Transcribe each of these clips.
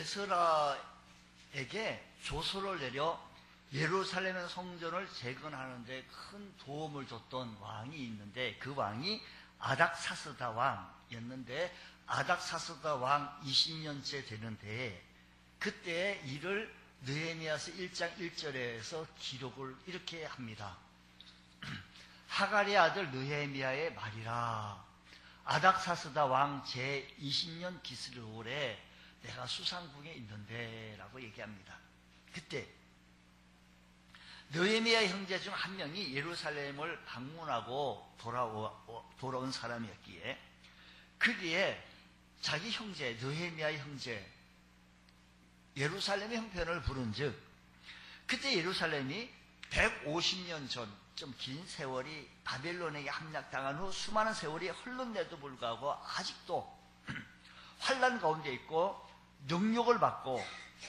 에스라에게 조서를 내려 예루살렘의 성전을 재건하는 데 큰 도움을 줬던 왕이 있는데, 그 왕이 아닥사스다 왕이었는데, 아닥사스다 왕 20년째 되는데, 그때의 일을 느헤미야서 1장 1절에서 기록을 이렇게 합니다. 하갈의 아들 느헤미야의 말이라. 아닥사스다 왕 제20년 기스르올에 내가 수상궁에 있는데 라고 얘기합니다. 그때 느헤미야 형제 중 한 명이 예루살렘을 방문하고 돌아온 사람이었기에, 그기에 자기 형제 느헤미야의 형제 예루살렘의 형편을 부른즉, 그때 예루살렘이 150년 전 좀 긴 세월이 바벨론에게 함락당한 후 수많은 세월이 흘렀는데도 불구하고 아직도 환난 가운데 있고 능욕을 받고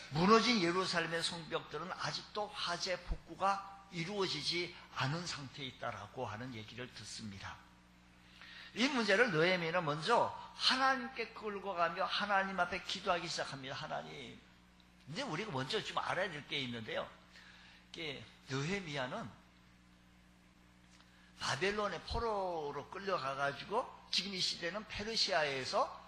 무너진 예루살렘의 성벽들은 아직도 화재 복구가 이루어지지 않은 상태에 있다라고 하는 얘기를 듣습니다. 이 문제를 느헤미야는 먼저 하나님께 끌고 가며 하나님 앞에 기도하기 시작합니다. 하나님. 근데 우리가 먼저 좀 알아야 될 게 있는데요. 느헤미야는 바벨론의 포로로 끌려가가지고 지금 이 시대는 페르시아에서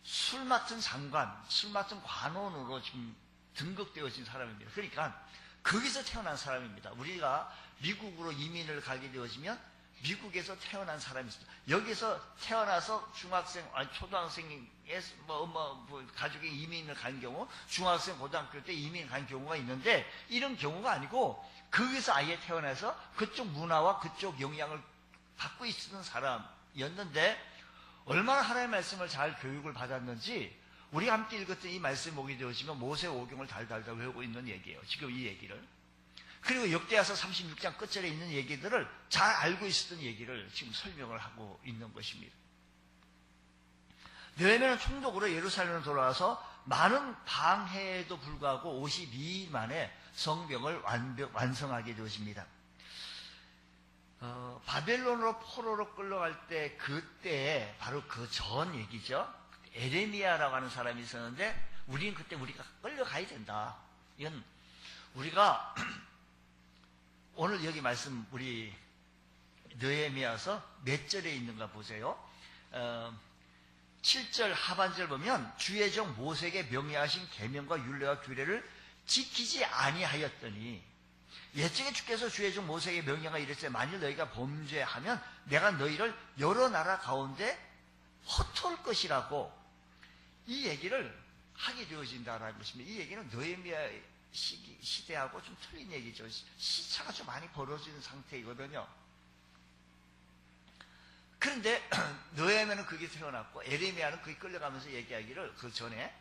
술 맡은 장관, 술 맡은 관원으로 지금 등극되어진 사람입니다. 그러니까 거기서 태어난 사람입니다. 우리가 미국으로 이민을 가게 되어지면 미국에서 태어난 사람이 있습니다. 여기서 태어나서 중학생, 초등학생에 가족이 이민을 간 경우, 중학생, 고등학교 때 이민 간 경우가 있는데, 이런 경우가 아니고 거기서 아예 태어나서 그쪽 문화와 그쪽 영향을 받고 있는 사람이었는데, 얼마나 하나님의 말씀을 잘 교육을 받았는지 우리가 함께 읽었던 이 말씀 보게 되어지면 모세오경을 달달달 외우고 있는 얘기예요. 지금 이 얘기를. 그리고 역대하서 36장 끝절에 있는 얘기들을 잘 알고 있었던 얘기를 지금 설명을 하고 있는 것입니다. 느헤미야는 총독으로 예루살렘으로 돌아와서 많은 방해에도 불구하고 52일 만에 성벽을 완성하게 되어집니다. 바벨론으로 포로로 끌려갈 때, 그때 바로 그 전 얘기죠. 에레미야라고 하는 사람이 있었는데, 우리는 그때 우리가 끌려가야 된다. 이건 우리가 오늘 여기 말씀 우리 느헤미야서 몇 절에 있는가 보세요. 7절 하반절 보면 주의 종 모세에게 명령하신 계명과 율례와 규례를 지키지 아니하였더니, 옛적에 주께서 주의 종 모세에게 명령하 이랬으되 만일 너희가 범죄하면 내가 너희를 여러 나라 가운데 흩을 것이라고 이 얘기를 하게 되어진다라는 것입니다. 이 얘기는 느헤미야 시대하고 좀 틀린 얘기죠. 시차가 좀 많이 벌어지는 상태이거든요. 그런데 느헤미야는 거기 태어났고 에레미야는 거기 끌려가면서 얘기하기를, 그 전에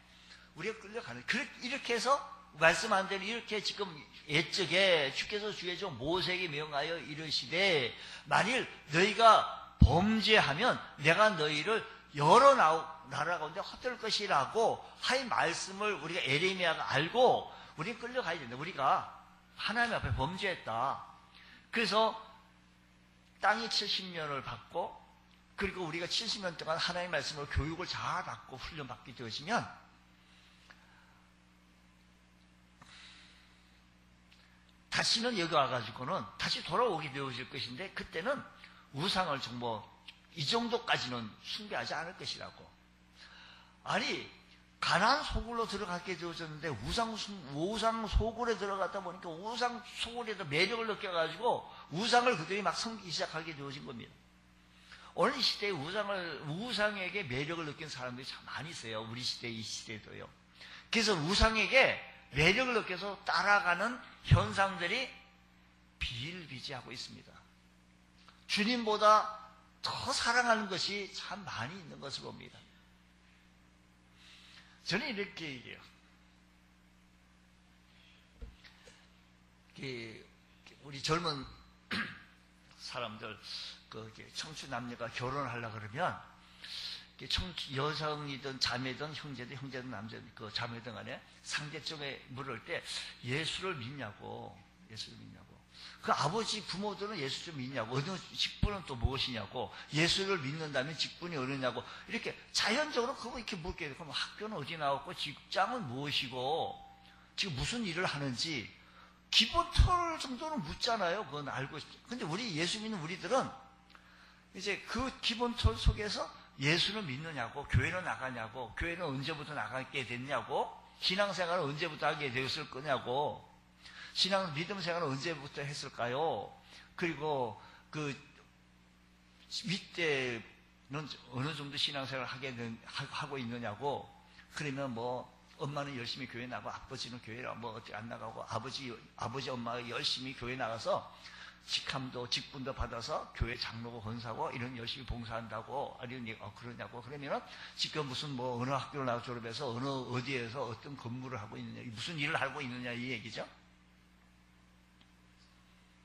우리가 끌려가는, 이렇게 해서 말씀한 대로 이렇게 지금 옛적에 주께서 주의 종 모세에게 명하여 이르시되 만일 너희가 범죄하면 내가 너희를 여러 나라 가운데 흩을 것이라고 하인 말씀을 우리가 에레미야가 알고 우리는 끌려가야 된다. 우리가 하나님 앞에 범죄했다. 그래서 땅이 70년을 받고, 그리고 우리가 70년 동안 하나님 말씀으로 교육을 잘 받고 훈련받게 되어지면 다시는 여기 와가지고는 다시 돌아오게 되어질 것인데, 그때는 우상을 정말 이 정도까지는 숭배하지 않을 것이라고. 아니, 가나안 소굴로 들어가게 되어졌는데 우상 소굴에 들어갔다 보니까 우상 소굴에도 매력을 느껴가지고 우상을 그들이 막 섬기기 시작하게 되어진 겁니다. 오늘 이 시대에 우상에게 매력을 느낀 사람들이 참 많이 있어요. 우리 시대, 이 시대도요. 그래서 우상에게 매력을 느껴서 따라가는 현상들이 비일비재하고 있습니다. 주님보다 더 사랑하는 것이 참 많이 있는 것을 봅니다. 저는 이렇게 얘기해요. 우리 젊은 사람들, 청춘 남녀가 결혼을 하려고 그러면, 여성이든 자매든 형제든 남자든 자매든 간에 상대 쪽에 물을 때 예수를 믿냐고. 그 아버지 부모들은 예수 좀 믿냐고, 어느 직분은 또 무엇이냐고, 예수를 믿는다면 직분이 어느냐고, 이렇게 자연적으로 그거 이렇게 묻게 되고, 그럼 학교는 어디 나왔고, 직장은 무엇이고, 지금 무슨 일을 하는지, 기본 틀 정도는 묻잖아요. 그건 알고 싶죠. 근데 우리 예수 믿는 우리들은 이제 그 기본 틀 속에서 예수를 믿느냐고, 교회는 나가냐고, 교회는 언제부터 나가게 됐냐고, 신앙생활은 언제부터 하게 되었을 거냐고, 신앙 믿음 생활은 언제부터 했을까요? 그리고 그 윗대는 어느 정도 신앙생활을 하고 있느냐고. 그러면 뭐 엄마는 열심히 교회 나가고 아버지는 교회를 뭐 어떻게 안 나가고, 아버지 엄마가 열심히 교회 나가서 직함도 직분도 받아서 교회 장로고 권사고 이런 열심히 봉사한다고, 아니면 그러냐고. 그러면은 지금 무슨 뭐 어느 학교를 나와 졸업해서 어디에서 어떤 근무를 하고 있느냐, 무슨 일을 하고 있느냐, 이 얘기죠.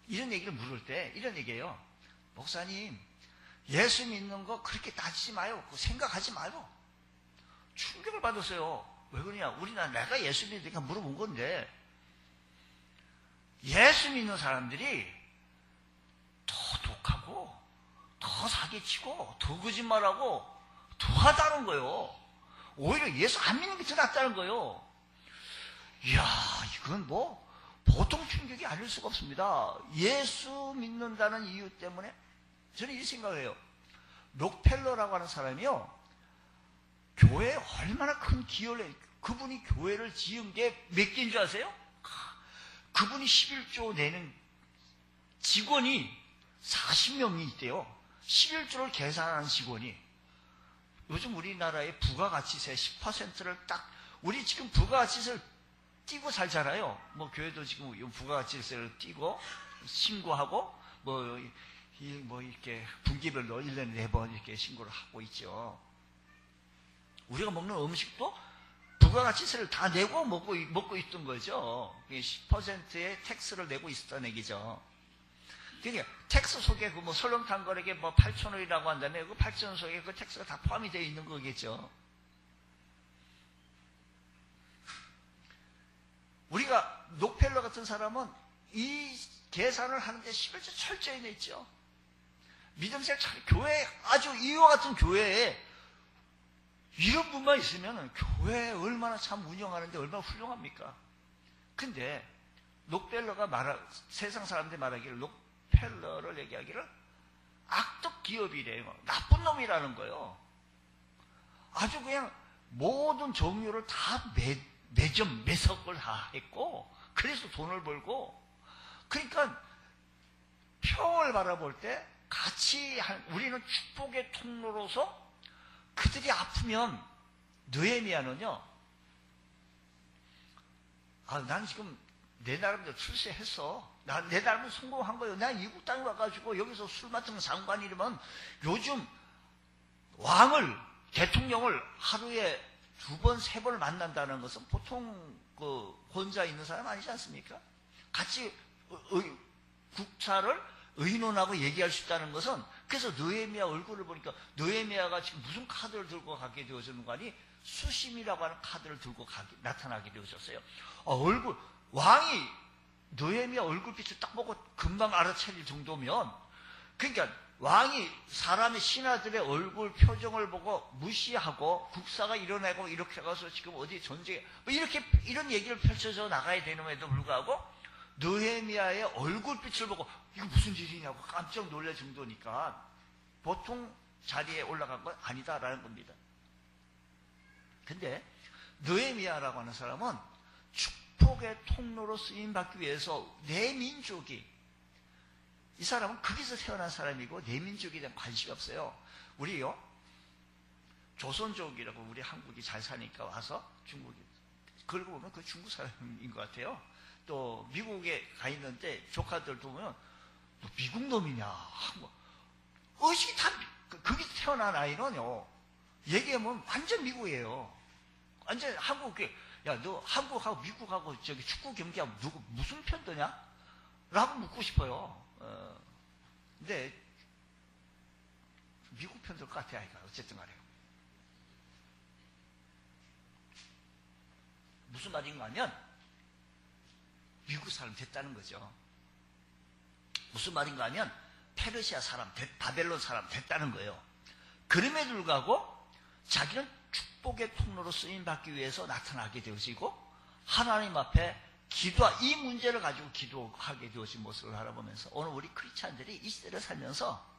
이런 얘기를 물을 때 이런 얘기예요. 목사님, 예수 믿는 거 그렇게 따지지 마요. 생각하지 마요. 충격을 받았어요. 왜 그러냐? 내가 예수 믿으니까 물어본 건데, 예수 믿는 사람들이 더 독하고 더 사기치고 더 거짓말하고 더 하다는 거예요. 오히려 예수 안 믿는 게 더 낫다는 거예요. 이야, 이건 뭐 보통 충격이 아닐 수가 없습니다. 예수 믿는다는 이유 때문에 저는 이 생각을 해요. 록펠러라고 하는 사람이요, 교회에 얼마나 큰 기여를 해. 그분이 교회를 지은 게 몇 개인 줄 아세요? 그분이 11조 내는 직원이 40명이 있대요. 11조를 계산하는 직원이. 요즘 우리나라의 부가가치세 10%를 딱, 우리 지금 부가가치세를 띄고 살잖아요. 뭐 교회도 지금 부가가치세를 띄고 신고하고 뭐 이렇게 분기별로 1년에 4번 이렇게 신고를 하고 있죠. 우리가 먹는 음식도 부가가치세를 다 내고 먹고 있던 거죠. 10%의 텍스를 내고 있었다는 얘기죠. 그러니까 텍스 속에 그 뭐 설렁탕 거래게 뭐 8,000원이라고 한다면 그 8,000원 속에 그 텍스가 다 포함이 되어 있는 거겠죠. 우리가 록펠러 같은 사람은 이 계산을 하는데 11조 철저히 냈죠. 믿음생 교회, 아주 이와 같은 교회에 이런 분만 있으면 교회 얼마나 참 운영하는데 얼마나 훌륭합니까? 근데 록펠러가 세상 사람들이 말하기를, 록펠러를 얘기하기를 악덕 기업이래요. 나쁜 놈이라는 거예요. 아주 그냥 모든 정유를 다 매석을 다 했고, 그래서 돈을 벌고, 그러니까 평을 바라볼 때 같이 우리는 축복의 통로로서, 그들이 아프면 느헤미야는요, 난 지금 내 나름대로 출세했어. 내 나름대로 성공한 거예요. 난 이국 땅에 와가지고 여기서 술 맡은 장관이라면 요즘 왕을, 대통령을 하루에 2번, 3번을 만난다는 것은 보통 그 권자 있는 사람 아니지 않습니까? 같이 국사를 의논하고 얘기할 수 있다는 것은, 그래서 느헤미야 얼굴을 보니까 느헤미야가 지금 무슨 카드를 들고 가게 되어지는 거 아니? 수심이라고 하는 카드를 들고 나타나게 되어졌어요. 왕이 느헤미야 얼굴빛을 딱 보고 금방 알아차릴 정도면, 그러니까 왕이 사람의 신하들의 얼굴 표정을 보고 무시하고 국사가 일어나고 이렇게 가서 지금 어디 전쟁에 뭐 이런 얘기를 펼쳐져 나가야 되는데도 불구하고 느헤미야의 얼굴빛을 보고 이거 무슨 일이냐고 깜짝 놀랄 정도니까 보통 자리에 올라간 건 아니다라는 겁니다. 근데 느헤미야라고 하는 사람은 축복의 통로로 쓰임받기 위해서 내 민족이, 이 사람은 거기서 태어난 사람이고 내 민족에 대한 관심이 없어요. 우리요, 조선족이라고 우리 한국이 잘 사니까 와서 중국이, 그러고 보면 그 중국 사람인 것 같아요. 또 미국에 가 있는데 조카들 보면 너 미국 놈이냐, 의식이 다 거기서 태어난 아이는요, 얘기하면 완전 미국이에요. 완전 한국에, 야, 너 한국하고 미국하고 저기 축구 경기하면 누구 무슨 편 드냐? 라고 묻고 싶어요. 근데 미국 편 들 것 같아, 아이가. 어쨌든 간에. 무슨 말인가 하면 미국 사람 됐다는 거죠. 무슨 말인가 하면 페르시아 사람, 바벨론 사람 됐다는 거예요. 그럼에도 불구하고 자기는 축복의 통로로 쓰임받기 위해서 나타나게 되어지고 하나님 앞에 이 문제를 가지고 기도하게 되어진 모습을 바라보면서 오늘 우리 크리스찬들이 이 시대를 살면서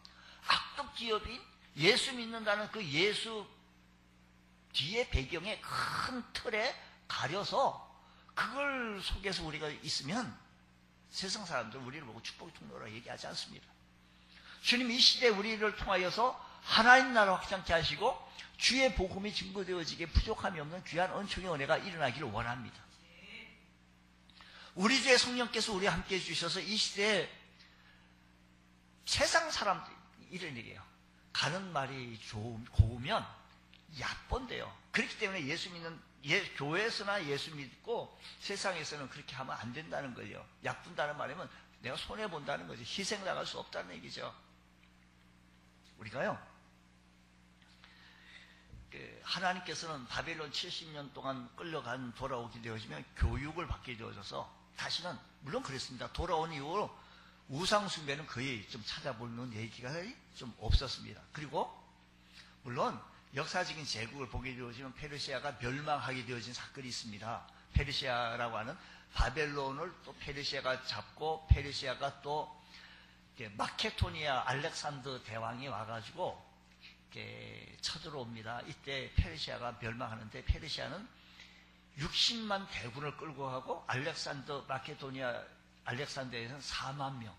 악독지업인 예수 믿는다는 그 예수 뒤에 배경에 큰 틀에 가려서 그걸 속에서 우리가 있으면 세상 사람들 우리를 보고 축복의 통로라 얘기하지 않습니다. 주님 이 시대에 우리를 통하여서 하나님 나라 확장케 하시고 주의 복음이 증거되어지게 부족함이 없는 귀한 은총의 은혜가 일어나기를 원합니다. 우리 주의 성령께서 우리와 함께 해주셔서 이 시대에 세상 사람들이 이런 얘기예요. 가는 말이 고우면 얕본데요. 그렇기 때문에 예수 믿는 교회에서나 예수 믿고 세상에서는 그렇게 하면 안 된다는 거예요. 얕본다는 말이면 내가 손해본다는 거죠. 희생 나갈 수 없다는 얘기죠. 우리가요, 하나님께서는 바벨론 70년 동안 돌아오게 되어지면 교육을 받게 되어져서 다시는, 물론 그랬습니다. 돌아온 이후로 우상숭배는 거의 좀 찾아보는 얘기가 좀 없었습니다. 그리고 물론 역사적인 제국을 보게 되어지면 페르시아가 멸망하게 되어진 사건이 있습니다. 페르시아라고 하는 바벨론을 또 페르시아가 잡고 페르시아가 또 마케도니아 알렉산더 대왕이 와가지고 쳐들어옵니다. 이때 페르시아가 멸망하는데 페르시아는 60만 대군을 끌고 가고 마케도니아 알렉산더에서는 4만 명.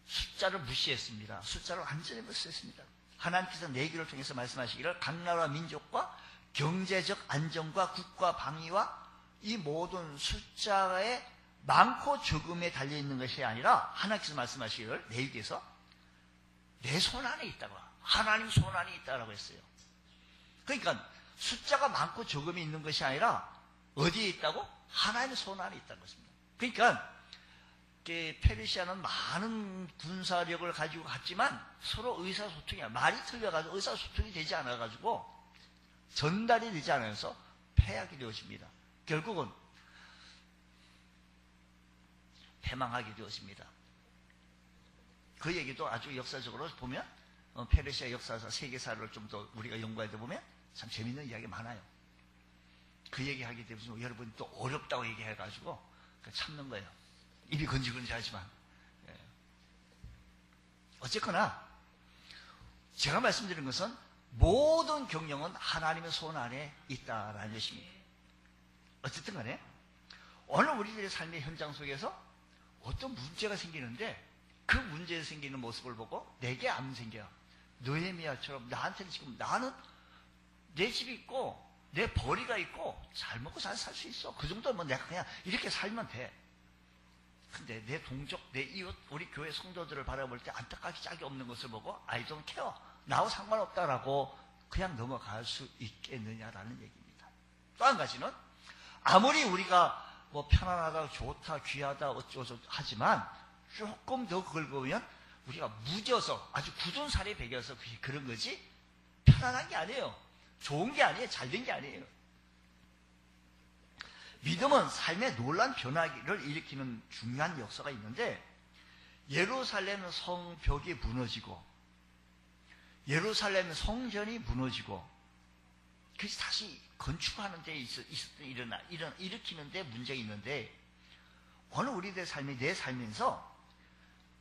숫자를 무시했습니다. 숫자를 완전히 무시했습니다. 하나님께서 내기를 통해서 말씀하시기를 각 나라 민족과 경제적 안정과 국가 방위와 이 모든 숫자의 많고 적음에 달려있는 것이 아니라 하나님께서 말씀하시기를 내기에서 내 손 안에 있다고, 하나님 손 안에 있다고 했어요. 그러니까 숫자가 많고 적음이 있는 것이 아니라 어디에 있다고? 하나님의 손 안에 있다는 것입니다. 그러니까 페르시아는 많은 군사력을 가지고 갔지만 서로 의사소통이, 말이 틀려가지고 의사소통이 되지 않아가지고 전달이 되지 않아서 패하게 되어집니다. 결국은 패망하게 되었습니다. 그 얘기도 아주 역사적으로 보면 페르시아 역사사, 세계사를 좀 더 우리가 연구하다 보면 참 재밌는 이야기 많아요. 그 얘기하게 되면 여러분이 또 어렵다고 얘기해가지고 참는 거예요. 입이 건지건지하지만. 어쨌거나 제가 말씀드린 것은 모든 경영은 하나님의 손 안에 있다라는 것입니다. 어쨌든 간에 오늘 우리들의 삶의 현장 속에서 어떤 문제가 생기는데 그 문제에 생기는 모습을 보고 내게 안 생겨요. 느헤미야처럼 나한테는 지금 나는 내 집이 있고 내 벌이가 있고 잘 먹고 잘 살 수 있어. 그 정도면 내가 그냥 이렇게 살면 돼. 근데 내 동족, 내 이웃, 우리 교회 성도들을 바라볼 때 안타깝게 짝이 없는 것을 보고 I don't care, 나하고 상관없다라고 그냥 넘어갈 수 있겠느냐라는 얘기입니다. 또 한 가지는 아무리 우리가 뭐 편안하다, 좋다, 귀하다 어쩌고 하지만 조금 더 그걸 보면 우리가 무뎌서 아주 굳은 살이 배겨서 그런 거지 편안한 게 아니에요. 좋은 게 아니에요. 잘된 게 아니에요. 믿음은 삶의 놀라운 변화를 일으키는 중요한 역사가 있는데 예루살렘 성벽이 무너지고 예루살렘 성전이 무너지고 그래서 다시 건축하는 데 일으키는 데 문제가 있는데 오늘 우리들 삶이 내 삶에서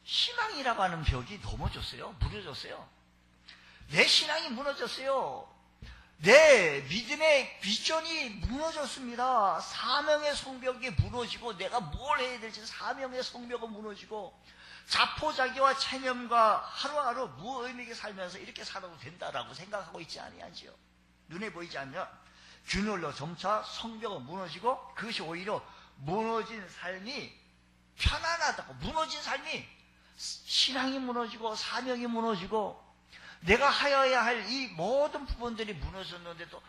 희망이라고 하는 벽이 넘어졌어요. 무너졌어요. 내 신앙이 무너졌어요. 내 믿음의 비전이 무너졌습니다. 사명의 성벽이 무너지고 내가 뭘 해야 될지 사명의 성벽은 무너지고 자포자기와 체념과 하루하루 무의미하게 살면서 이렇게 살아도 된다라고 생각하고 있지 아니하지요. 눈에 보이지 않는 균열로 점차 성벽은 무너지고 그것이 오히려 무너진 삶이 편안하다고, 무너진 삶이 신앙이 무너지고 사명이 무너지고 내가 하여야 할 이 모든 부분들이 무너졌는데도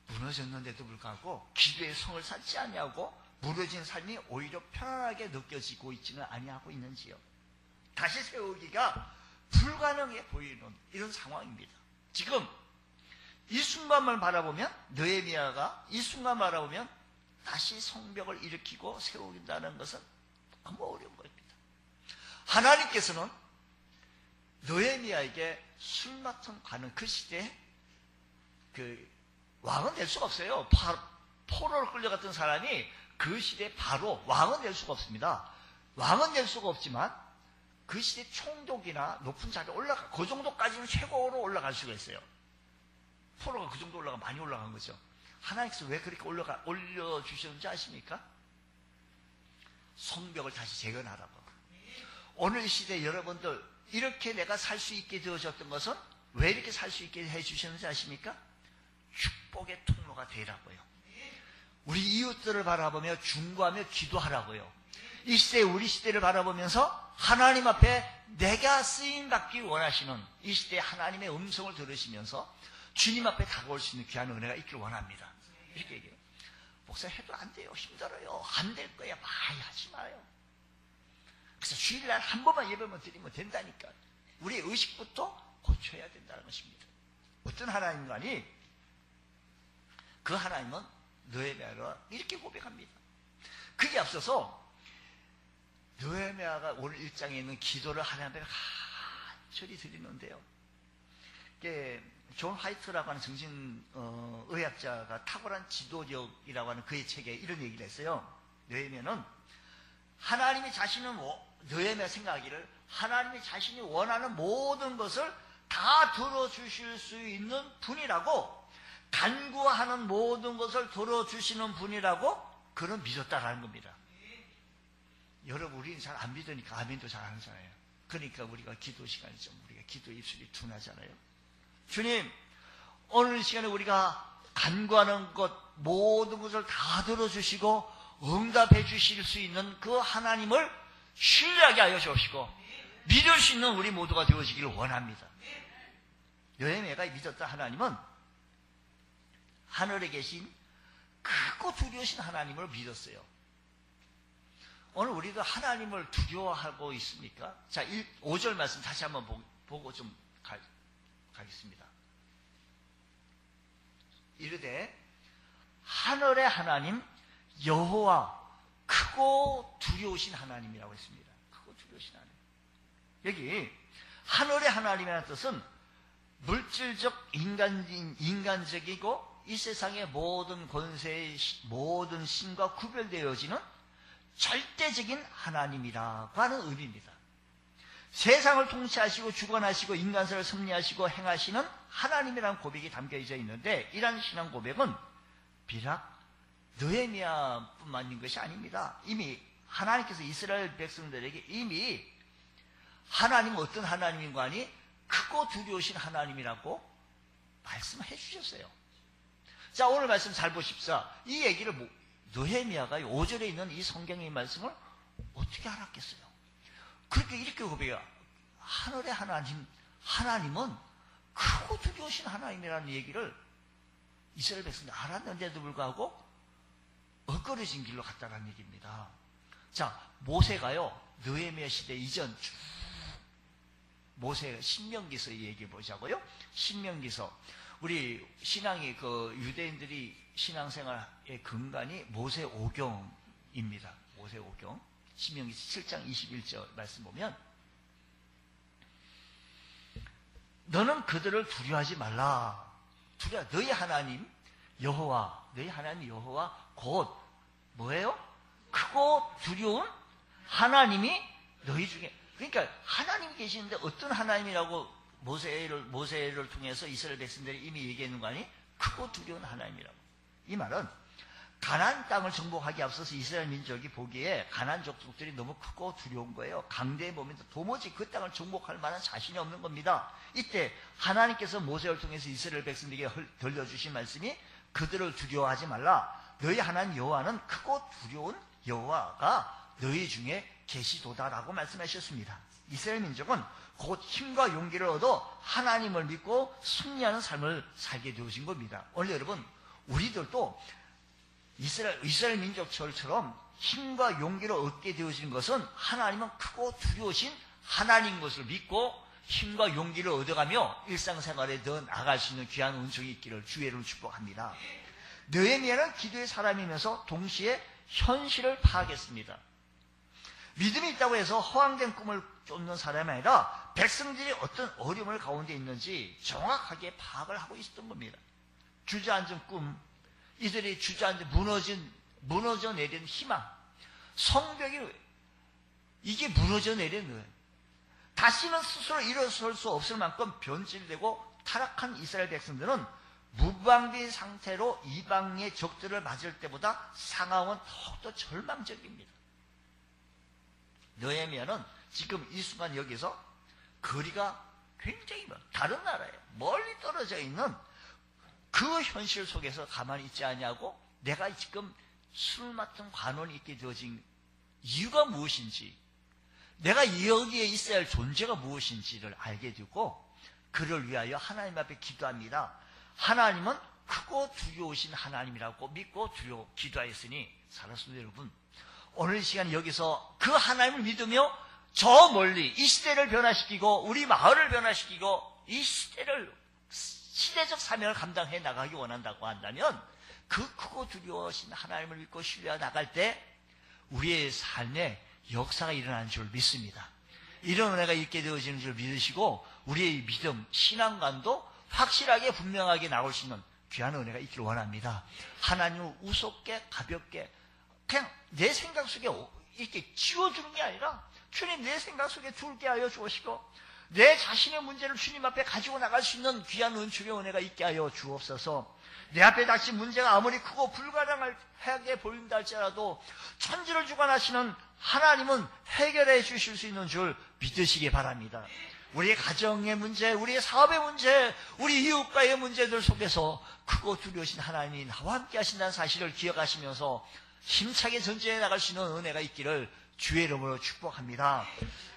무너졌는데도 불구하고 기도의 성을 쌓지 아니하고 무너진 삶이 오히려 편안하게 느껴지고 있지는 아니하고 있는지요. 다시 세우기가 불가능해 보이는 이런 상황입니다. 지금 이 순간만 바라보면 느헤미야가 이 순간 바라보면 다시 성벽을 일으키고 세우긴다는 것은 너무 어려운 겁니다. 하나님께서는 느헤미야에게 술 맡은 가는 그 시대에 왕은 될 수가 없어요. 포로로 끌려갔던 사람이 그 시대에 바로 왕은 될 수가 없습니다. 왕은 될 수가 없지만 그 시대 총독이나 높은 자리에 그 정도까지는 최고로 올라갈 수가 있어요. 포로가 그 정도 많이 올라간 거죠. 하나님께서 왜 그렇게 올려주셨는지 아십니까? 성벽을 다시 재건하라고. 오늘 시대 여러분들 이렇게 내가 살 수 있게 되어졌던 것은 왜 이렇게 살 수 있게 해주셨는지 아십니까? 축복의 통로가 되라고요. 우리 이웃들을 바라보며 중보하며 기도하라고요. 이 시대 우리 시대를 바라보면서 하나님 앞에 내가 쓰임받기 원하시는 이 시대에 하나님의 음성을 들으시면서 주님 앞에 다가올 수 있는 귀한 은혜가 있기를 원합니다. 이렇게 얘기해요. 목사 해도 안 돼요. 힘들어요. 안 될 거야. 많이 하지 마요. 그래서 주일날 한 번만 예배만 드리면 된다니까. 우리의 의식부터 고쳐야 된다는 것입니다. 어떤 하나님과니 그 하나님은 느헤미야가 이렇게 고백합니다. 그게 앞서서 느헤미야가 오늘 1장에 있는 기도를 하나님 앞에 간절히 드리는데요. 존 화이트라고 하는 정신의학자가 탁월한 지도력이라고 하는 그의 책에 이런 얘기를 했어요. 느헤미야는 하나님이 자신은 느헤미야 생각하기를 하나님이 자신이 원하는 모든 것을 다 들어주실 수 있는 분이라고, 간구하는 모든 것을 들어주시는 분이라고 그는 믿었다라는 겁니다. 여러분, 우리는 잘 안 믿으니까 아멘도 잘 안 하잖아요. 그러니까 우리가 기도 시간이 우리가 기도 입술이 둔하잖아요. 주님, 오늘 시간에 우리가 간구하는 것, 모든 것을 다 들어주시고 응답해 주실 수 있는 그 하나님을 신뢰하게 하여 주시고 믿을 수 있는 우리 모두가 되어지기를 원합니다. 느헤미야가 믿었던 하나님은 하늘에 계신 크고 두려우신 하나님을 믿었어요. 오늘 우리가 하나님을 두려워하고 있습니까? 자, 5절 말씀 다시 한번 보고 좀 가겠습니다. 이르되 하늘의 하나님 여호와, 크고 두려우신 하나님이라고 했습니다. 크고 두려우신 하나님. 여기 하늘의 하나님이라는 뜻은 물질적 인간적이고 이 세상의 모든 권세의 모든 신과 구별되어지는 절대적인 하나님이라고 하는 의미입니다. 세상을 통치하시고 주관하시고 인간사를 섭리하시고 행하시는 하나님이라는 고백이 담겨져 있는데, 이러한 신앙 고백은 비락 느헤미야뿐만인 것이 아닙니다. 이미 하나님께서 이스라엘 백성들에게 이미 하나님은 어떤 하나님인가 하니 크고 두려우신 하나님이라고 말씀해 주셨어요. 자, 오늘 말씀 잘 보십시오. 이 얘기를 느헤미야가 5절에 있는 이 성경의 말씀을 어떻게 알았겠어요? 그렇게 이렇게 고백해요. 하늘의 하나님은 크고 두려우신 하나님이라는 얘기를 이스라엘 백성들이 알았는데도 불구하고 엇걸어진 길로 갔다는 얘기입니다. 자, 모세가요, 느헤미야 시대 이전 쭉 모세 신명기서 얘기해 보자고요. 신명기서, 우리 신앙이 유대인들이 신앙생활의 근간이 모세오경입니다. 모세오경. 신명기서 7장 21절 말씀 보면, 너는 그들을 두려워하지 말라. 너희 하나님 여호와, 너희 하나님 여호와 곧 뭐예요? 크고 두려운 하나님이 너희 중에, 그러니까 하나님이 계시는데 어떤 하나님이라고 모세를 통해서 이스라엘 백성들이 이미 얘기했는 거 아니? 크고 두려운 하나님이라고. 이 말은 가나안 땅을 정복하기 앞서서 이스라엘 민족이 보기에 가나안 족속들이 너무 크고 두려운 거예요. 강대에 보면 도무지 그 땅을 정복할 만한 자신이 없는 겁니다. 이때 하나님께서 모세를 통해서 이스라엘 백성들에게 들려주신 말씀이 그들을 두려워하지 말라. 너희 하나님 여호와는 크고 두려운 여호와가 너희 중에 계시도다라고 말씀하셨습니다. 이스라엘 민족은 곧 힘과 용기를 얻어 하나님을 믿고 승리하는 삶을 살게 되어진 겁니다. 오늘 여러분, 우리들도 이스라엘 민족처럼 힘과 용기를 얻게 되어진 것은 하나님은 크고 두려우신 하나님 것을 믿고 힘과 용기를 얻어가며 일상생활에 더 나아갈 수 있는 귀한 은총이 있기를 주의로 축복합니다. 느헤미야는 기도의 사람이면서 동시에 현실을 파악했습니다. 믿음이 있다고 해서 허황된 꿈을 쫓는 사람이 아니라 백성들이 어떤 어려움을 가운데 있는지 정확하게 파악을 하고 있었던 겁니다. 주저앉은 꿈, 이들이 주저앉은 무너져 내린 희망, 성벽이 이게 무너져 내린 거예요. 다시는 스스로 일어설 수 없을 만큼 변질되고 타락한 이스라엘 백성들은 무방비 상태로 이방의 적들을 맞을 때보다 상황은 더욱더 절망적입니다. 느헤미야는 지금 이 순간 여기서 거리가 굉장히 다른 나라에 멀리 떨어져 있는 그 현실 속에서 가만히 있지 않냐고, 내가 지금 술 맡은 관원이 있게 되어진 이유가 무엇인지, 내가 여기에 있어야 할 존재가 무엇인지를 알게 되고 그를 위하여 하나님 앞에 기도합니다. 하나님은 크고 두려우신 하나님이라고 믿고 기도하였으니, 사랑하는 여러분, 오늘 이 시간 여기서 그 하나님을 믿으며 저 멀리 이 시대를 변화시키고 우리 마을을 변화시키고 이 시대적 사명을 감당해 나가기 원한다고 한다면, 그 크고 두려우신 하나님을 믿고 신뢰해 나갈 때 우리의 삶에 역사가 일어나는 줄 믿습니다. 이런 은혜가 있게 되어지는 줄 믿으시고 우리의 믿음, 신앙관도 확실하게 분명하게 나올 수 있는 귀한 은혜가 있기를 원합니다. 하나님을 우습게 가볍게 그냥 내 생각 속에 이렇게 지워주는 게 아니라, 주님 내 생각 속에 둘게 하여 주시고 내 자신의 문제를 주님 앞에 가지고 나갈 수 있는 귀한 은축의 은혜가 있게 하여 주옵소서. 내 앞에 닥친 문제가 아무리 크고 불가능하게 보인다 할지라도 천지를 주관하시는 하나님은 해결해 주실 수 있는 줄 믿으시기 바랍니다. 우리의 가정의 문제, 우리의 사업의 문제, 우리 이웃과의 문제들 속에서 크고 두려우신 하나님이 나와 함께 하신다는 사실을 기억하시면서 힘차게 전진해 나갈 수 있는 은혜가 있기를 주의 이름으로 축복합니다.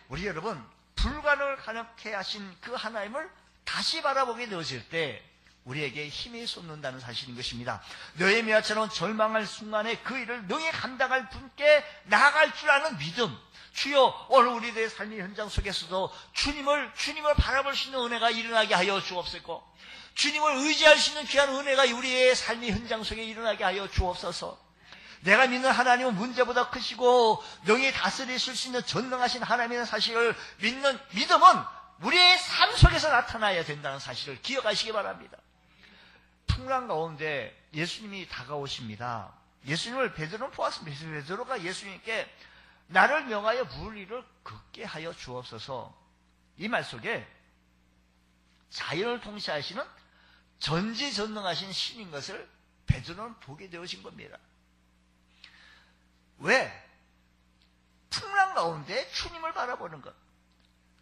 우리 여러분, 불가능을 가능케 하신 그 하나님을 다시 바라보게 되어질 때 우리에게 힘이 솟는다는 사실인 것입니다. 느헤미야처럼 절망할 순간에 그 일을 능히 감당할 분께 나아갈 줄 아는 믿음, 주여 오늘 우리들의 삶의 현장 속에서도 주님을 바라볼 수 있는 은혜가 일어나게 하여 주옵소서. 주님을 의지할 수 있는 귀한 은혜가 우리의 삶의 현장 속에 일어나게 하여 주옵소서. 내가 믿는 하나님은 문제보다 크시고 능히 다스리실 수 있는 전능하신 하나님이라는 사실을 믿는 믿음은 우리의 삶 속에서 나타나야 된다는 사실을 기억하시기 바랍니다. 풍랑 가운데 예수님이 다가오십니다. 예수님을 베드로는 보았습니다. 베드로가 예수님께 나를 명하여 물 위를 걷게 하여 주옵소서. 이 말 속에 자연을 통치하시는 전지전능하신 신인 것을 베드로는 보게 되어진 겁니다. 왜? 풍랑 가운데 주님을 바라보는 것.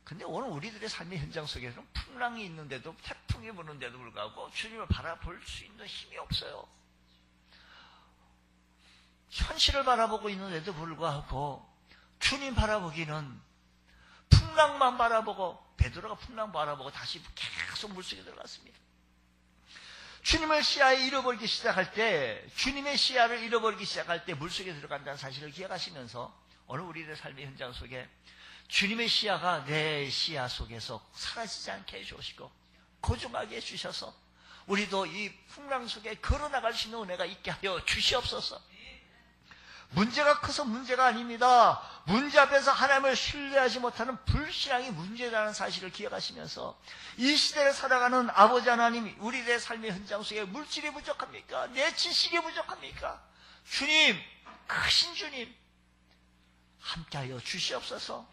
근데 오늘 우리들의 삶의 현장 속에서는 풍랑이 있는데도, 태풍이 부는데도 불구하고 주님을 바라볼 수 있는 힘이 없어요. 현실을 바라보고 있는데도 불구하고 주님 바라보기는 풍랑만 바라보고, 베드로가 풍랑 바라보고 다시 계속 물속에 들어갔습니다. 주님의 시야에 잃어버리기 시작할 때, 주님의 시야를 잃어버리기 시작할 때 물속에 들어간다는 사실을 기억하시면서 오늘 우리의 삶의 현장 속에 주님의 시야가 내 시야 속에서 사라지지 않게 해주시고 고정하게 해주셔서 우리도 이 풍랑 속에 걸어나갈 수 있는 은혜가 있게 하여 주시옵소서. 문제가 커서 문제가 아닙니다. 문제 앞에서 하나님을 신뢰하지 못하는 불신앙이 문제라는 사실을 기억하시면서 이 시대를 살아가는 아버지 하나님, 우리의 삶의 현장 속에 물질이 부족합니까? 내 지식이 부족합니까? 주님, 크신 주님, 함께하여 주시옵소서.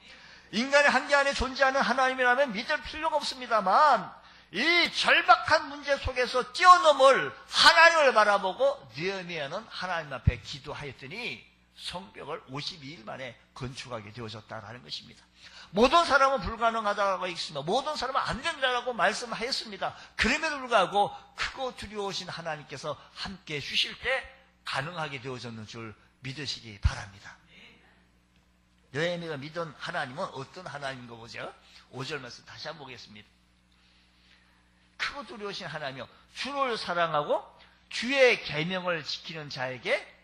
인간의 한계 안에 존재하는 하나님이라면 믿을 필요가 없습니다만 이 절박한 문제 속에서 뛰어넘을 하나님을 바라보고 느헤미야는 하나님 앞에 기도하였더니 성벽을 52일 만에 건축하게 되어졌다는 것입니다. 모든 사람은 불가능하다고 했습니다. 모든 사람은 안 된다고 말씀하였습니다. 그럼에도 불구하고 크고 두려우신 하나님께서 함께해 주실 때 가능하게 되어졌는 줄 믿으시기 바랍니다. 느헤미야가 믿은 하나님은 어떤 하나님인 거 보죠? 5절 말씀 다시 한번 보겠습니다. 크고 두려우신 하나님이여, 주를 사랑하고 주의 계명을 지키는 자에게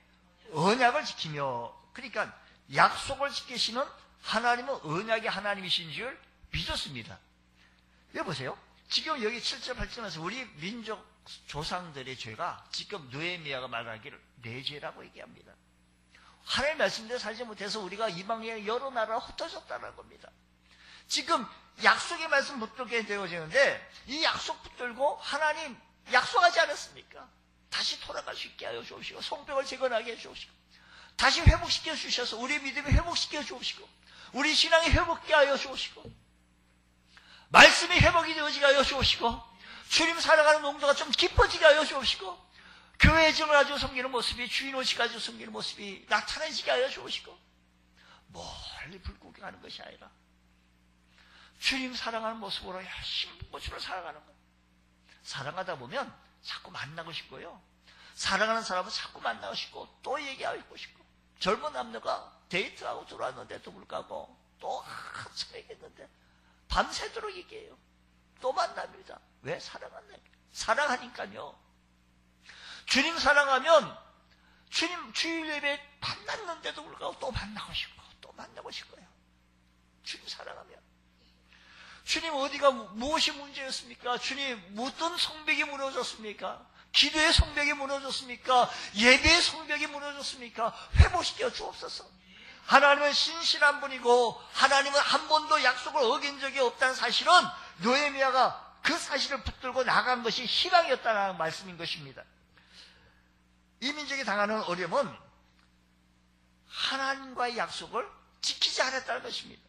언약을 지키며, 그러니까 약속을 지키시는 하나님은 언약의 하나님이신 줄 믿었습니다. 여기 보세요. 지금 여기 7절 8절에서 우리 민족 조상들의 죄가 지금 느헤미야가 말하기를 내 죄라고 얘기합니다. 하나님의 말씀대로 살지 못해서 우리가 이방의 여러 나라로 흩어졌다는 겁니다. 지금 약속의 말씀 붙들게 되어지는데 이 약속 붙들고 하나님 약속하지 않았습니까? 다시 돌아갈 수 있게 하여 주옵시고 성벽을 재건하게 해 주옵시고 다시 회복시켜 주셔서 우리 믿음이 회복시켜 주옵시고 우리 신앙이 회복게 하여 주옵시고 말씀이 회복이 되어지게 하여 주옵시고 주님 살아가는 농도가 좀 깊어지게 하여 주옵시고 교회의 정을 가지고 섬기는 모습이 주인 옷이 가지고 섬기는 모습이 나타나지게 하여 주옵시고 멀리 불구게 하는 것이 아니라 주님 사랑하는 모습으로 열심히 모습으로 살아가는 거예요. 사랑하다 보면 자꾸 만나고 싶고요. 사랑하는 사람은 자꾸 만나고 싶고 또 얘기하고 싶고 젊은 남녀가 데이트하고 들어왔는데도 불구하고 또 한참 얘기했는데 밤새도록 얘기해요. 또 만납니다. 왜? 사랑하니까요. 주님 사랑하면 주님 주일 예배 만났는데도 불구하고 또 만나고 싶고 또 만나고 싶고요. 주님 사랑하면 주님 어디가 무엇이 문제였습니까? 주님 어떤 성벽이 무너졌습니까? 기도의 성벽이 무너졌습니까? 예배의 성벽이 무너졌습니까? 회복시켜 주옵소서. 하나님은 신실한 분이고 하나님은 한 번도 약속을 어긴 적이 없다는 사실은 느헤미야가 그 사실을 붙들고 나간 것이 희망이었다는 말씀인 것입니다. 이 민족이 당하는 어려움은 하나님과의 약속을 지키지 않았다는 것입니다.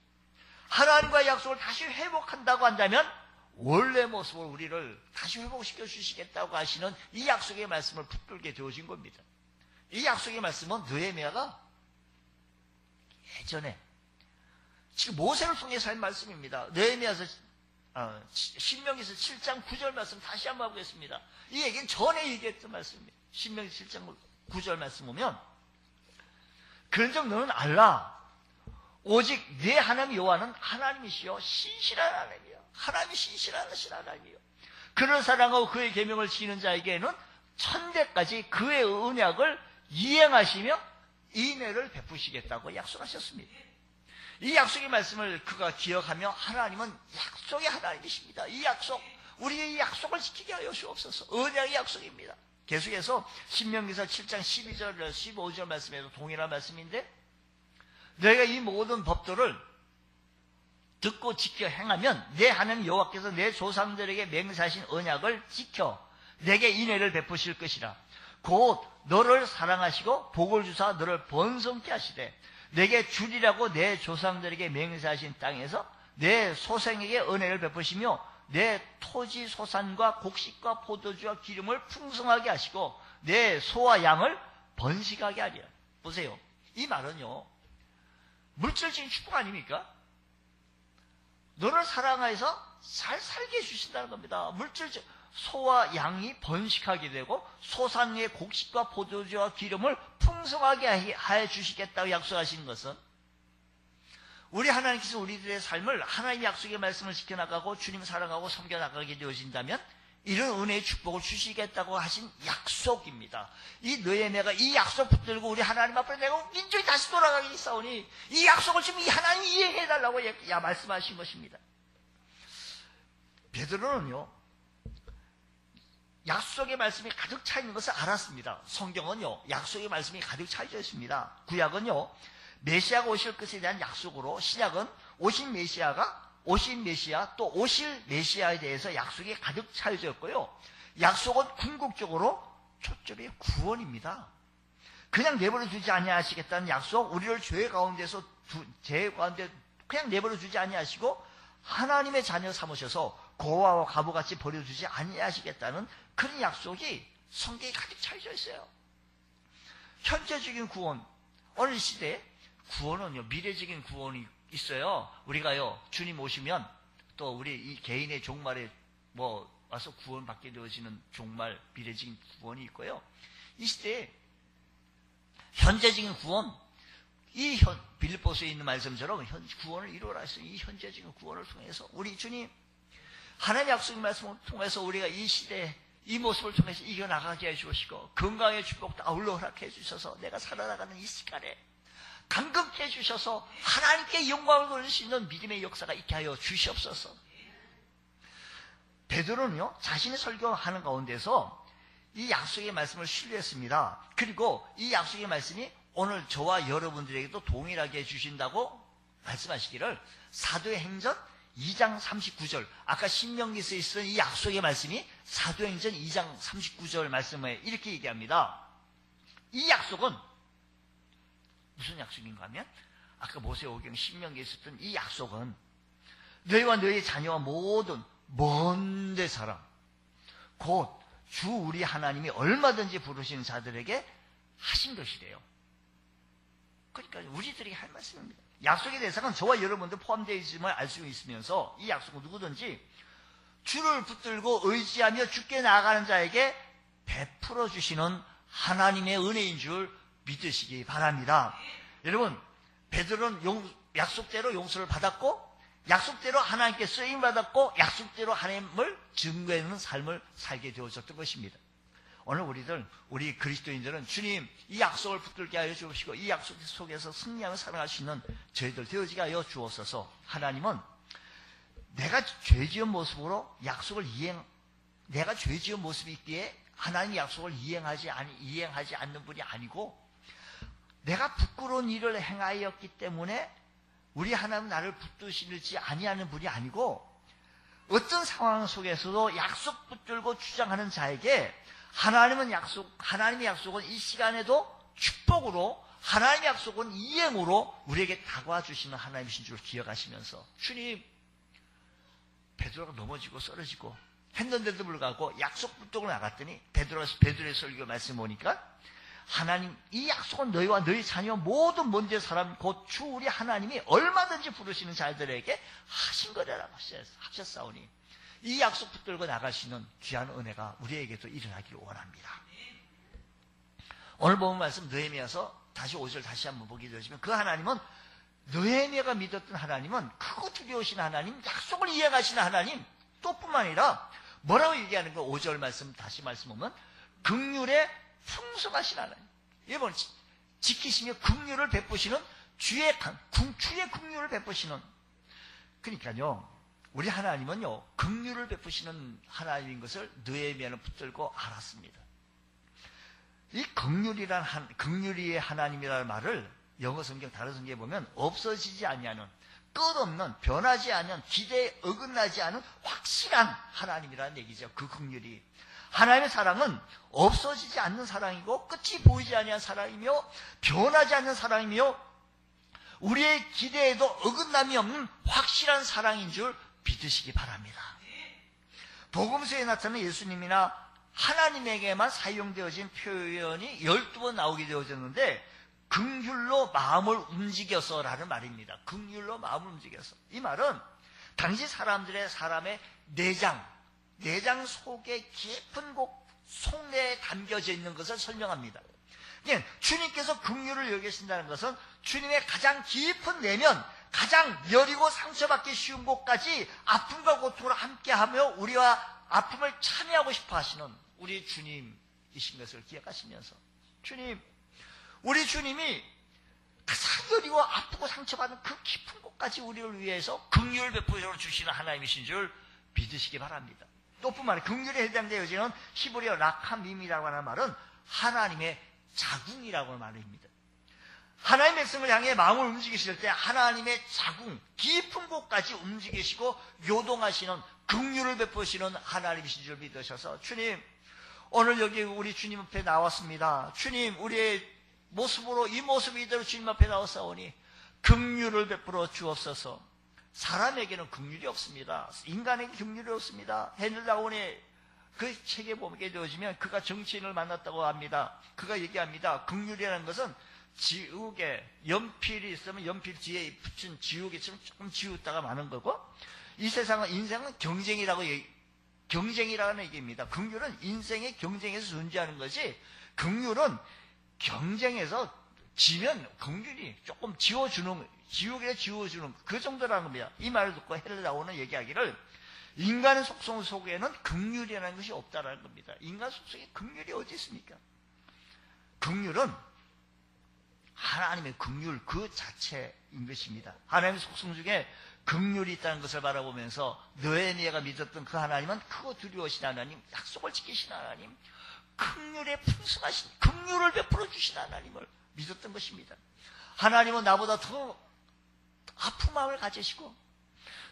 하나님과의 약속을 다시 회복한다고 한다면 원래 모습을 우리를 다시 회복시켜 주시겠다고 하시는 이 약속의 말씀을 붙들게 되어진 겁니다. 이 약속의 말씀은 느헤미야가 예전에 지금 모세를 통해서 한 말씀입니다. 느헤미야서 신명기서 7장 9절 말씀 다시 한번 보겠습니다. 이 얘기는 전에 얘기했던 말씀입니다. 신명기 7장 9절 말씀 보면 그런즉 너는 알라 오직 네 하나님 여호와는 하나님이시여 신실한 하나님이요. 하나님이 신실한 하나님이요. 그를 사랑하고 그의 계명을 지키는 자에게는 천대까지 그의 언약을 이행하시며 인애를 베푸시겠다고 약속하셨습니다. 이 약속의 말씀을 그가 기억하며 하나님은 약속의 하나님이십니다. 이 약속, 우리의 이 약속을 지키게 하여 주옵소서. 언약의 약속입니다. 계속해서 신명기서 7장 12절, 15절 말씀에도 동일한 말씀인데 너희가 이 모든 법도를 듣고 지켜 행하면 내 하나님 여호와께서 내 조상들에게 맹세하신 언약을 지켜 내게 인애를 베푸실 것이라. 곧 너를 사랑하시고 복을 주사 너를 번성케 하시되 내게 주리라고 내 조상들에게 맹세하신 땅에서 내 소생에게 은혜를 베푸시며 내 토지 소산과 곡식과 포도주와 기름을 풍성하게 하시고 내 소와 양을 번식하게 하리라. 보세요. 이 말은요. 물질적인 축복 아닙니까? 너를 사랑해서 잘 살게 해주신다는 겁니다. 물질적 소와 양이 번식하게 되고 소산의 곡식과 포도주와 기름을 풍성하게 해 주시겠다고 약속하신 것은 우리 하나님께서 우리들의 삶을 하나님의 약속의 말씀을 지켜나가고 주님 사랑하고 섬겨나가게 되어진다면 이런 은혜의 축복을 주시겠다고 하신 약속입니다. 이 느헤미야가 이 약속 붙들고 우리 하나님 앞에 내가 민족이 다시 돌아가기 있사오니 이 약속을 지금 이 하나님이 이행해달라고 말씀하신 것입니다. 베드로는요. 약속의 말씀이 가득 차 있는 것을 알았습니다. 성경은요. 약속의 말씀이 가득 차져 있습니다. 구약은요. 메시아가 오실 것에 대한 약속으로 신약은 오신 메시아 또 오실 메시아에 대해서 약속이 가득 차여져 있고요. 약속은 궁극적으로 초점이 구원입니다. 그냥 내버려 두지 아니하시겠다는 약속, 우리를 죄 가운데 그냥 내버려 두지 아니하시고 하나님의 자녀 삼으셔서 고아와 과부같이 버려두지 아니하시겠다는 그런 약속이 성경에 가득 차여져 있어요. 현재적인 구원, 어느 시대에 구원은요, 미래적인 구원이 있어요. 우리가요, 주님 오시면 또 우리 이 개인의 종말에 와서 구원받게 되어지는 종말, 미래적인 구원이 있고요. 이 시대에 현재적인 구원, 빌립보서에 있는 말씀처럼 구원을 이루어라 했어요. 이 현재적인 구원을 통해서 우리 주님, 하나님의 약속의 말씀을 통해서 우리가 이 시대에 이 모습을 통해서 이겨나가게 해주시고 건강의 축복도 아울러 허락해 주셔서 내가 살아나가는 이 시간에 감격케 해주셔서 하나님께 영광을 돌릴 수 있는 믿음의 역사가 있게 하여 주시옵소서. 베드로는요, 자신의 설교하는 가운데서 이 약속의 말씀을 신뢰했습니다. 그리고 이 약속의 말씀이 오늘 저와 여러분들에게도 동일하게 해주신다고 말씀하시기를 사도행전 2장 39절, 아까 신명기서에 있었던 이 약속의 말씀이 사도행전 2장 39절 말씀에 이렇게 얘기합니다. 이 약속은 무슨 약속인가 하면 아까 모세오경 신명기에 있었던 이 약속은 너희와 너희 자녀와 모든 먼 데 사람 곧 주 우리 하나님이 얼마든지 부르시는 자들에게 하신 것이래요. 그러니까 우리들이 할 말씀입니다. 약속의 대상은 저와 여러분들 포함되어 있음을 알 수 있으면서 이 약속은 누구든지 주를 붙들고 의지하며 죽게 나아가는 자에게 베풀어 주시는 하나님의 은혜인 줄 믿으시기 바랍니다. 여러분, 베드로는 약속대로 용서를 받았고 약속대로 하나님께 쓰임받았고 약속대로 하나님을 증거하는 삶을 살게 되어졌던 것입니다. 오늘 우리 그리스도인들은 주님 이 약속을 붙들게 하여 주시고 이 약속 속에서 승리하며 살아갈 수 있는 저희들 되어지게 하여 주옵소서. 하나님은 내가 죄지은 모습으로 약속을 내가 죄지은 모습이 있기에 하나님의 약속을 이행하지 않는 분이 아니고 내가 부끄러운 일을 행하였기 때문에 우리 하나님은 나를 붙드시지 아니하는 분이 아니고 어떤 상황 속에서도 약속 붙들고 주장하는 자에게 하나님의 약속은 이 시간에도 축복으로 하나님의 약속은 이행으로 우리에게 다가와 주시는 하나님이신 줄 기억하시면서 주님 베드로가 넘어지고 쓰러지고 했는데도 불구하고 약속 붙들고 나갔더니 베드로의 설교 말씀 보니까 하나님 이 약속은 너희와 너희 자녀 모든 먼저 사람 곧 주 우리 하나님이 얼마든지 부르시는 자들에게 하신 거라고 하셨사오니 이 약속 붙들고 나가시는 귀한 은혜가 우리에게도 일어나기를 원합니다. 오늘 본 말씀 느헤미야서 다시 5절 다시 한번 보게 되시면 그 하나님은 느헤미야가 믿었던 하나님은 크고 두려우신 하나님, 약속을 이행하시는 하나님 또 뿐만 아니라 뭐라고 얘기하는 거 5절 말씀 다시 말씀 보면 긍휼에 풍성하신 하나님. 여러분 지키시며 긍휼을 베푸시는 주의 긍휼을 베푸시는 그러니까요. 우리 하나님은요 긍휼을 베푸시는 하나님인 것을 느헤미야는 붙들고 알았습니다. 이 긍휼의 하나님이라는 말을 영어 성경 다른 성경에 보면 없어지지 아니하는 끝없는 변하지 않는 기대에 어긋나지 않은 확실한 하나님이라는 얘기죠. 그 긍휼이 하나님의 사랑은 없어지지 않는 사랑이고 끝이 보이지 아니한 사랑이며 변하지 않는 사랑이며 우리의 기대에도 어긋남이 없는 확실한 사랑인 줄 믿으시기 바랍니다. 복음서에 나타나는 예수님이나 하나님에게만 사용되어진 표현이 12번 나오게 되어졌는데 긍휼로 마음을 움직여서라는 말입니다. 긍휼로 마음을 움직여서. 이 말은 당시 사람의 내장 속에 깊은 곳 속내에 담겨져 있는 것을 설명합니다. 주님께서 긍휼을 여기신다는 것은 주님의 가장 깊은 내면, 가장 여리고 상처받기 쉬운 곳까지 아픔과 고통을 함께하며 우리와 아픔을 참여하고 싶어 하시는 우리 주님이신 것을 기억하시면서 우리 주님이 가장 여리고 아프고 상처받는 그 깊은 곳까지 우리를 위해서 긍휼을 베풀어 주시는 하나님이신 줄 믿으시기 바랍니다. 또 뿐만 아니라 긍휼에 해당되어지는 히브리어 라카밈이라고 하는 말은 하나님의 자궁이라고 하는 말입니다. 하나님의 백성을 향해 마음을 움직이실 때 하나님의 자궁, 깊은 곳까지 움직이시고 요동하시는 긍휼을 베푸시는 하나님이신 줄 믿으셔서 주님, 오늘 여기 우리 주님 앞에 나왔습니다. 주님, 우리의 모습으로 이 모습 이대로 주님 앞에 나왔사오니 긍휼을 베풀어 주옵소서. 사람에게는 긍휼이 없습니다. 인간에게 긍휼이 없습니다. 헨리 다운의 그 책에 보게 되어지면 그가 정치인을 만났다고 합니다. 그가 얘기합니다. 긍휼이라는 것은 지우개, 연필이 있으면 연필 뒤에 붙인 지우개처럼 조금 지웠다가 마는 거고, 이 세상은 인생은 경쟁이라는 얘기입니다. 긍휼은 인생의 경쟁에서 존재하는 것이, 긍휼은 경쟁에서 지면 긍휼이 조금 지우개를 지워주는 그 정도라는 겁니다. 이 말을 듣고 헬레 나오는 얘기하기를 인간의 속성 속에는 긍휼이라는 것이 없다라는 겁니다. 인간 속성에 긍휼이 어디 있습니까? 긍휼은 하나님의 긍휼 그 자체인 것입니다. 하나님의 속성 중에 긍휼이 있다는 것을 바라보면서 느헤미야가 믿었던 그 하나님은 크고 두려우신 하나님, 약속을 지키신 하나님, 긍휼에 풍성하신 긍휼을 베풀어 주신 하나님을 믿었던 것입니다. 하나님은 나보다 더 아픈 마음을 가지시고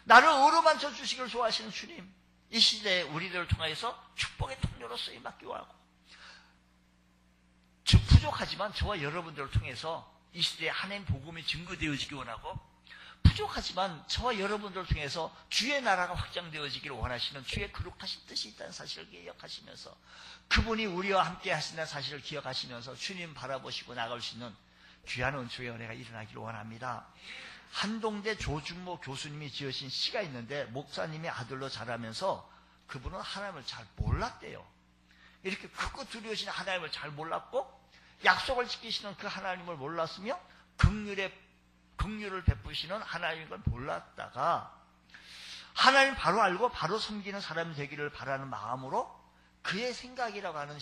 나를 어루만져 주시기를 좋아하시는 주님, 이 시대에 우리들을 통하여서 축복의 통로로 쓰임받기 원하고, 부족하지만 저와 여러분들을 통해서 이 시대에 하나님 복음이 증거되어지기 원하고, 부족하지만 저와 여러분들을 통해서 주의 나라가 확장되어지기를 원하시는 주의 거룩하신 뜻이 있다는 사실을 기억하시면서, 그분이 우리와 함께 하신다는 사실을 기억하시면서 주님 바라보시고 나갈 수 있는 귀한 은총의 은혜가 일어나기를 원합니다. 한동대 조준모 교수님이 지으신 시가 있는데, 목사님의 아들로 자라면서 그분은 하나님을 잘 몰랐대요. 이렇게 크고 두려우신 하나님을 잘 몰랐고, 약속을 지키시는 그 하나님을 몰랐으며 긍휼을 베푸시는 하나님인 걸 몰랐다가 하나님 바로 알고 바로 섬기는 사람이 되기를 바라는 마음으로 그의 생각이라고 하는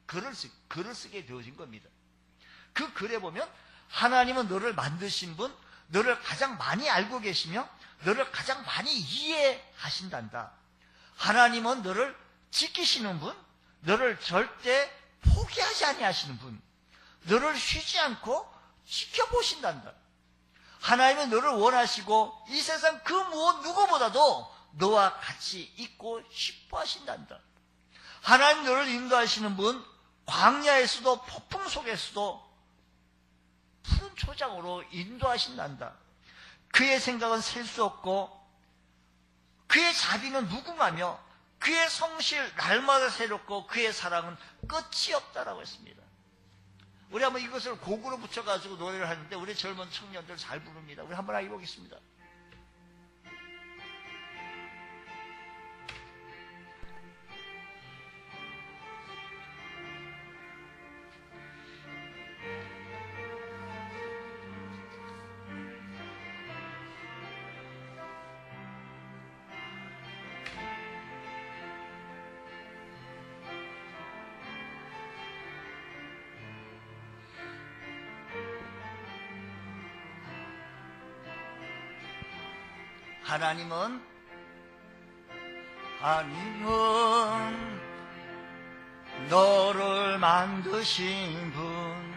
글을 쓰게 되어진 겁니다. 그 글에 보면 하나님은 너를 만드신 분, 너를 가장 많이 알고 계시며 너를 가장 많이 이해하신단다. 하나님은 너를 지키시는 분, 너를 절대 포기하지 아니하시는 분, 너를 쉬지 않고 지켜보신단다. 하나님은 너를 원하시고 이 세상 그 무엇 누구보다도 너와 같이 있고 싶어 하신단다. 하나님 너를 인도하시는 분, 광야에서도 폭풍 속에서도 푸른 초장으로 인도하신단다. 그의 생각은 셀 수 없고 그의 자비는 무궁하며 그의 성실 날마다 새롭고 그의 사랑은 끝이 없다라고 했습니다. 우리 한번 이것을 곡으로 붙여가지고 노래를 하는데 우리 젊은 청년들 잘 부릅니다. 우리 한번 해보겠습니다. 하나님은 너를 만드신 분,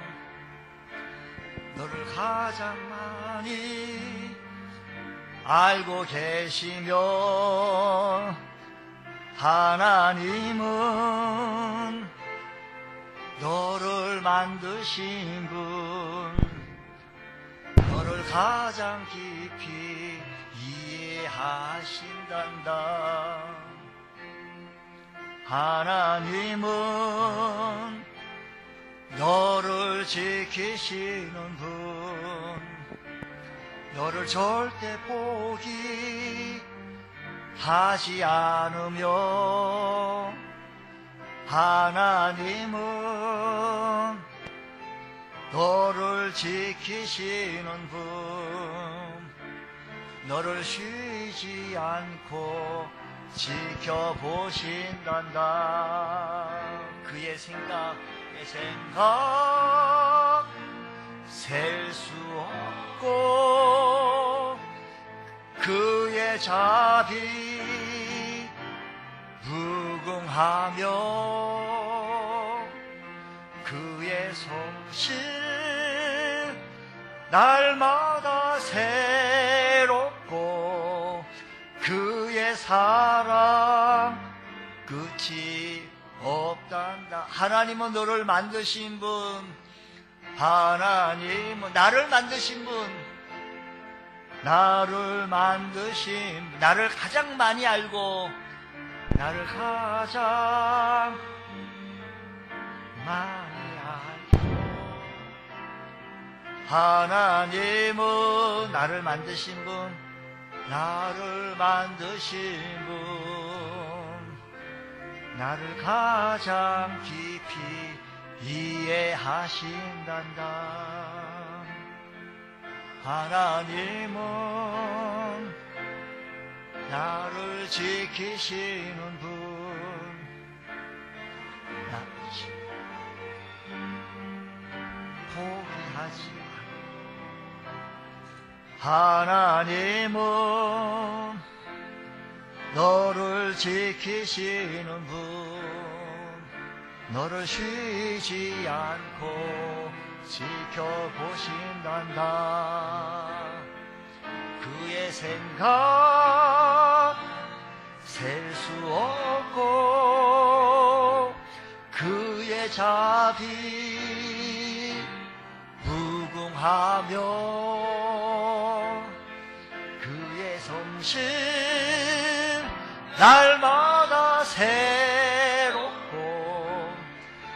너를 가장 많이 알고 계시며, 하나님은 너를 만드신 분, 너를 가장 깊이 하신단다. 하나님은 너를 지키시는 분, 너를 절대 포기하지 않으며, 하나님은 너를 지키시는 분, 너를 쉬지 않고 지켜보신단다. 그의 생각 셀 수 없고 그의 자비 무궁하며 그의 성실 날마다 새롭고 그의 사랑 끝이 없단다. 하나님은 너를 만드신 분, 하나님은 나를 만드신 분, 나를 가장 많이 알고 나를 가장 많이 알고, 하나님은 나를 만드신 분, 나를 만드신 분, 나를 가장 깊이 이해하신단다. 하나님은 나를 지키시는 분, 나를 포기하지 않아. 하나님은 너를 지키시는 분, 너를 쉬지 않고 지켜보신단다. 그의 생각 셀 수 없고 그의 자비 무궁하며 그의 솜씨 날마다 새롭고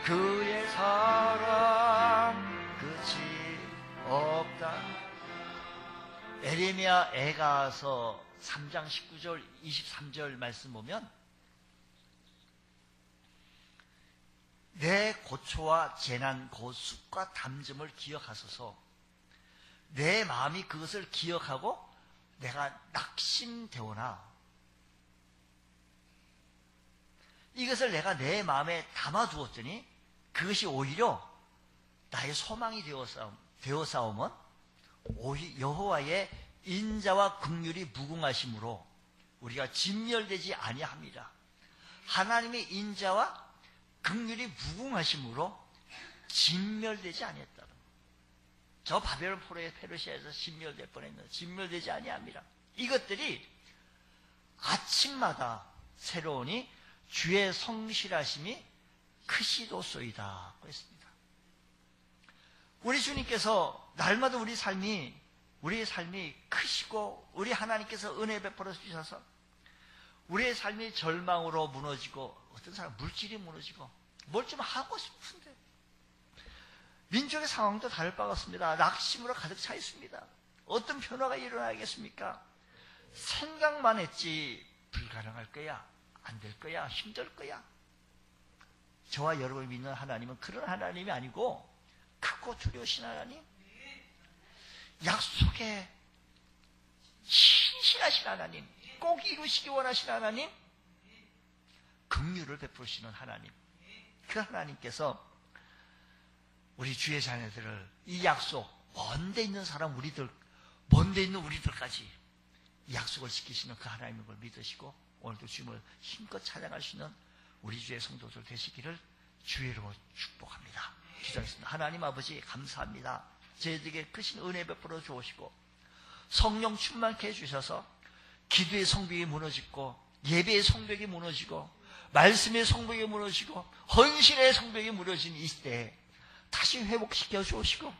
그의 사랑 끝이 없다. 에레미야 애가서 3장 19절 23절 말씀 보면 내 고초와 재난 곧 쑥과 담점을 기억하소서. 내 마음이 그것을 기억하고 내가 낙심되오나 이것을 내가 내 마음에 담아두었더니 그것이 오히려 나의 소망이 되어싸움은 오히려 여호와의 인자와 긍휼이 무궁하심으로 우리가 진멸되지 아니합니다. 하나님의 인자와 긍휼이 무궁하심으로 진멸되지 아니했다는 거예요. 저 바벨론 포로의 페르시아에서 진멸될 뻔했는데 진멸되지 아니합니다. 이것들이 아침마다 새로우니 주의 성실하심이 크시도소이다 했습니다. 우리 주님께서 날마다 우리 삶이 크시고 우리 하나님께서 은혜 베풀어 주셔서 우리의 삶이 절망으로 무너지고 어떤 사람 물질이 무너지고 뭘 좀 하고 싶은데 민족의 상황도 다를 바가 없습니다. 낙심으로 가득 차 있습니다. 어떤 변화가 일어나겠습니까? 생각만 했지 불가능할 거야, 안 될 거야, 힘들 거야. 저와 여러분이 믿는 하나님은 그런 하나님이 아니고 크고 두려우신 하나님, 약속에 신실하신 하나님, 꼭 이루시기 원하시는 하나님, 긍휼을 베푸시는 하나님, 그 하나님께서 우리 주의 자녀들을 이 약속, 먼데 있는 사람 우리들, 먼데 있는 우리들까지 이 약속을 지키시는 그 하나님을 믿으시고 오늘도 주님을 힘껏 찬양할 수 있는 우리 주의 성도들 되시기를 주의 이름으로 축복합니다. 기도하겠습니다. 하나님 아버지 감사합니다. 저희들에게 크신 은혜 베풀어 주시고 성령 충만케 해주셔서 기도의 성벽이 무너지고 예배의 성벽이 무너지고 말씀의 성벽이 무너지고 헌신의 성벽이 무너진 이 시대에 다시 회복시켜 주시고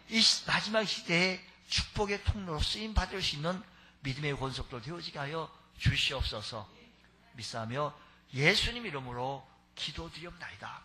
이 마지막 시대에 축복의 통로로 쓰임 받을 수 있는 믿음의 권속도 되어지게 하여 주시옵소서. 믿사하며 예수님 이름으로 기도드리옵나이다.